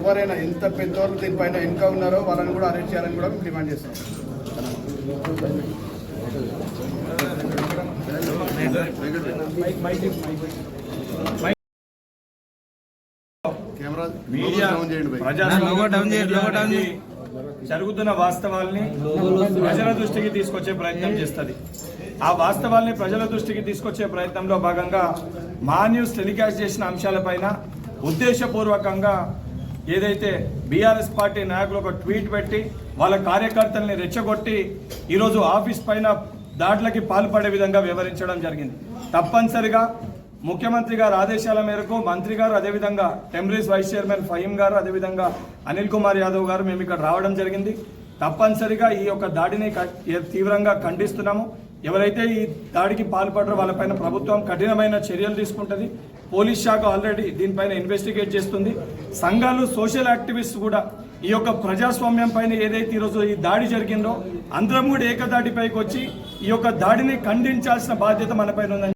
ఎవరైనా ఎంత పెద్దవాళ్ళు దీనిపైన ఇంకా ఉన్నారో వాళ్ళని కూడా అరెస్ట్ చేయాలని కూడా మేము డిమాండ్ చేస్తాం. జరుగుతున్న వాస్తవాల్ని ప్రజల దృష్టికి తీసుకొచ్చే ప్రయత్నం చేస్తుంది. ఆ వాస్తవాల్ని ప్రజల దృష్టికి తీసుకొచ్చే ప్రయత్నంలో భాగంగా మా న్యూస్ టెలికాస్ట్ చేసిన అంశాలపైన ఉద్దేశపూర్వకంగా ఏదైతే బీఆర్ఎస్ పార్టీ నాయకులు ఒక ట్వీట్ పెట్టి వాళ్ళ కార్యకర్తల్ని రెచ్చగొట్టి ఈరోజు ఆఫీస్ పైన దాడులకి పాల్పడే విధంగా వివరించడం జరిగింది. తప్పనిసరిగా ముఖ్యమంత్రి గారు ఆదేశాల మేరకు మంత్రి గారు, అదేవిధంగా టెంబరీస్ వైస్ చైర్మన్ ఫహీం గారు, అదేవిధంగా అనిల్ కుమార్ యాదవ్ గారు మేము ఇక్కడ రావడం జరిగింది. తప్పనిసరిగా ఈ యొక్క దాడిని తీవ్రంగా ఖండిస్తున్నాము. ఎవరైతే ఈ దాడికి పాల్పడరో వాళ్ళపైన ప్రభుత్వం కఠినమైన చర్యలు తీసుకుంటుంది. పోలీస్ శాఖ ఆల్రెడీ దీనిపైన ఇన్వెస్టిగేట్ చేస్తుంది. సంఘాలు, సోషల్ యాక్టివిస్ట్ కూడా ఈ యొక్క ప్రజాస్వామ్యం పైన ఏదైతే ఈరోజు ఈ దాడి జరిగిందో అందరం కూడా ఏకదాటిపైకి వచ్చి ఈ యొక్క దాడిని ఖండించాల్సిన బాధ్యత మన పైన ఉందని